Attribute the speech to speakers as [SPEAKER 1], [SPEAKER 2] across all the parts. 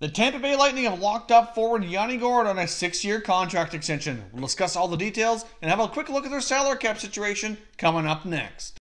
[SPEAKER 1] The Tampa Bay Lightning have locked up forward Yanni Gourde on a 6-year contract extension. We'll discuss all the details and have a quick look at their salary cap situation coming up next.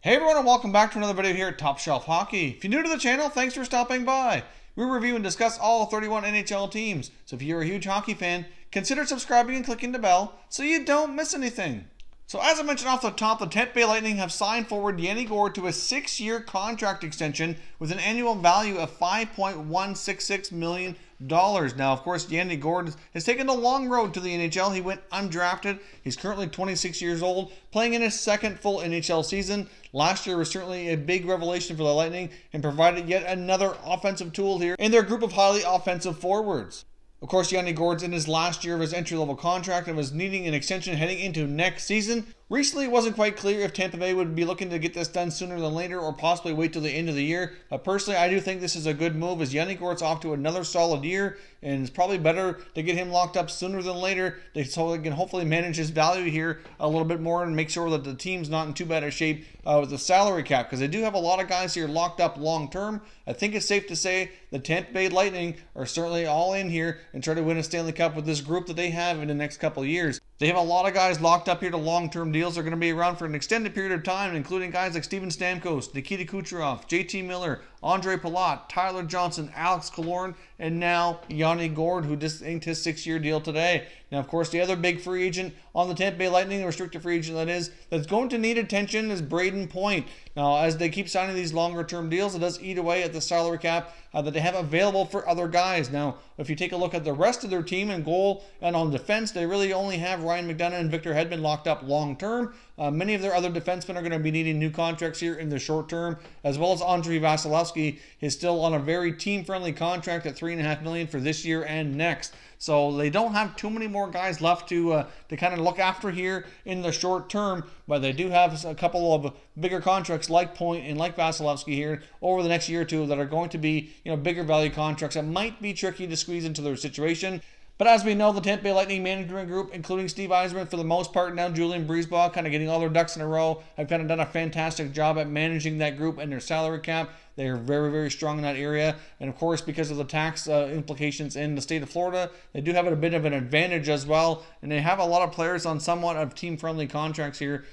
[SPEAKER 1] Hey everyone, and welcome back to another video here at Top Shelf Hockey. If you're new to the channel, thanks for stopping by. We review and discuss all 31 NHL teams, so if you're a huge hockey fan, consider subscribing and clicking the bell so you don't miss anything. So as I mentioned off the top, the Tampa Bay Lightning have signed forward Yanni Gourde to a 6-year contract extension with an annual value of $5.166 million. Now, of course, Yanni Gourde has taken the long road to the NHL. He went undrafted. He's currently 26 years old, playing in his second full NHL season. Last year was certainly a big revelation for the Lightning and provided yet another offensive tool here in their group of highly offensive forwards. Of course, Yanni Gourde's in his last year of his entry-level contract and was needing an extension heading into next season. Recently, it wasn't quite clear if Tampa Bay would be looking to get this done sooner than later or possibly wait till the end of the year. But personally, I do think this is a good move as Yanni Gourde's off to another solid year, and it's probably better to get him locked up sooner than later so they can hopefully manage his value here a little bit more and make sure that the team's not in too bad a shape with the salary cap, because they do have a lot of guys here locked up long term. I think it's safe to say the Tampa Bay Lightning are certainly all in here and try to win a Stanley Cup with this group that they have in the next couple of years. They have a lot of guys locked up here to long-term deals. They're going to be around for an extended period of time, including guys like Steven Stamkos, Nikita Kucherov, JT Miller, Andre Palat, Tyler Johnson, Alex Killorn, and now Yanni Gourde, who just inked his 6-year deal today. Now, of course, the other big free agent on the Tampa Bay Lightning, the restricted free agent that is, that's going to need attention is Brayden Point. Now, as they keep signing these longer-term deals, it does eat away at the salary cap that they have available for other guys. Now, if you take a look at the rest of their team in goal and on defense, they really only have Ryan McDonagh and Victor Hedman locked up long-term. Many of their other defensemen are going to be needing new contracts here in the short term, as well as Andrei Vasilevskiy is still on a very team-friendly contract at $3.5 million for this year and next. So they don't have too many more guys left to kind of look after here in the short term, but they do have a couple of bigger contracts like Point and like Vasilevskiy here over the next year or two that are going to be, bigger value contracts that might be tricky to squeeze into their situation. But as we know, the Tampa Bay Lightning management group, including Steve Yzerman for the most part, now Julian Breezeball, kind of getting all their ducks in a row, have kind of done a fantastic job at managing that group and their salary cap. They are very, very strong in that area. And of course, because of the tax implications in the state of Florida, they do have a bit of an advantage as well. And they have a lot of players on somewhat of team-friendly contracts here.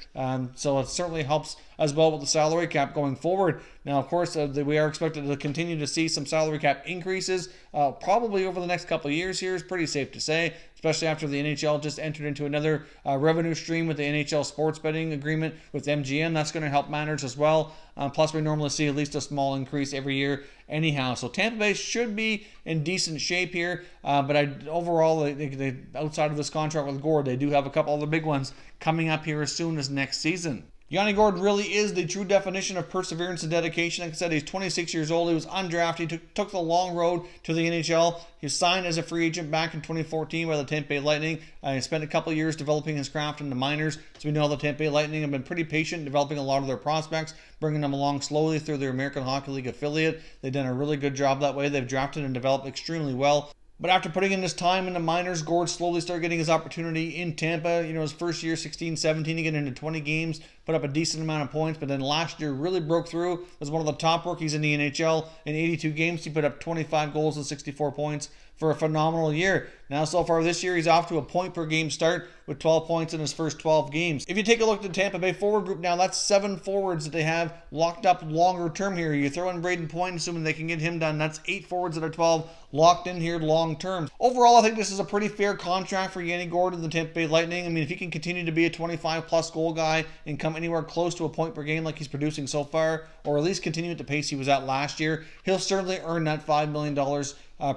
[SPEAKER 1] So it certainly helps as well with the salary cap going forward. Now, of course, we are expected to continue to see some salary cap increases probably over the next couple of years here, is pretty safe to say, especially after the NHL just entered into another revenue stream with the NHL sports betting agreement with MGM. That's going to help manage as well. Plus, we normally see at least a small increase every year anyhow. So Tampa Bay should be in decent shape here. But overall, they, outside of this contract with Gourde, they do have a couple other big ones coming up here as soon as next season. Yanni Gourde really is the true definition of perseverance and dedication. Like I said, he's 26 years old. He was undrafted. He took the long road to the NHL. He was signed as a free agent back in 2014 by the Tampa Bay Lightning. He spent a couple of years developing his craft in the minors. So we know the Tampa Bay Lightning have been pretty patient in developing a lot of their prospects, bringing them along slowly through their American Hockey League affiliate. They've done a really good job that way. They've drafted and developed extremely well. But after putting in his time in the minors, Gourde slowly started getting his opportunity in Tampa. His first year, 16-17, he got into 20 games, put up a decent amount of points. But then last year really broke through, was one of the top rookies in the NHL. In 82 games, he put up 25 goals and 64 points for a phenomenal year. Now, so far this year, he's off to a point-per-game start with 12 points in his first 12 games. If you take a look at the Tampa Bay forward group now, that's 7 forwards that they have locked up longer term here. You throw in Brayden Point, assuming they can get him done. That's 8 forwards that are 12 locked in here long term. Overall, I think this is a pretty fair contract for Yanni Gourde and the Tampa Bay Lightning. I mean, if he can continue to be a 25-plus goal guy and come anywhere close to a point per game like he's producing so far, or at least continue at the pace he was at last year, he'll certainly earn that $5 million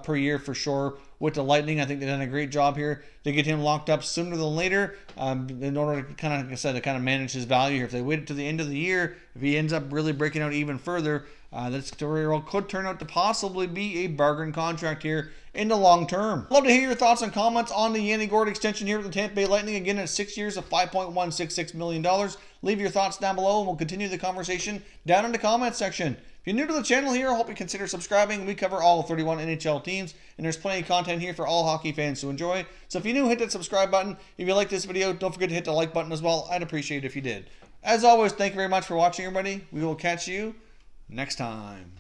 [SPEAKER 1] per year for sure with the Lightning. I think they've done a great job here to get him locked up sooner than later in order to kind of, like I said, to kind of manage his value here. If they wait to the end of the year, if he ends up really breaking out even further, this could turn out to possibly be a bargain contract here in the long term. Love to hear your thoughts and comments on the Yanni Gourde extension here with the Tampa Bay Lightning. Again, at 6 years of $5.166 million. Leave your thoughts down below and we'll continue the conversation down in the comments section. If you're new to the channel here, I hope you consider subscribing. We cover all 31 NHL teams, and there's plenty of content here for all hockey fans to enjoy. So if you're new, hit that subscribe button. If you like this video, don't forget to hit the like button as well. I'd appreciate it if you did. As always, thank you very much for watching, everybody. We will catch you next time.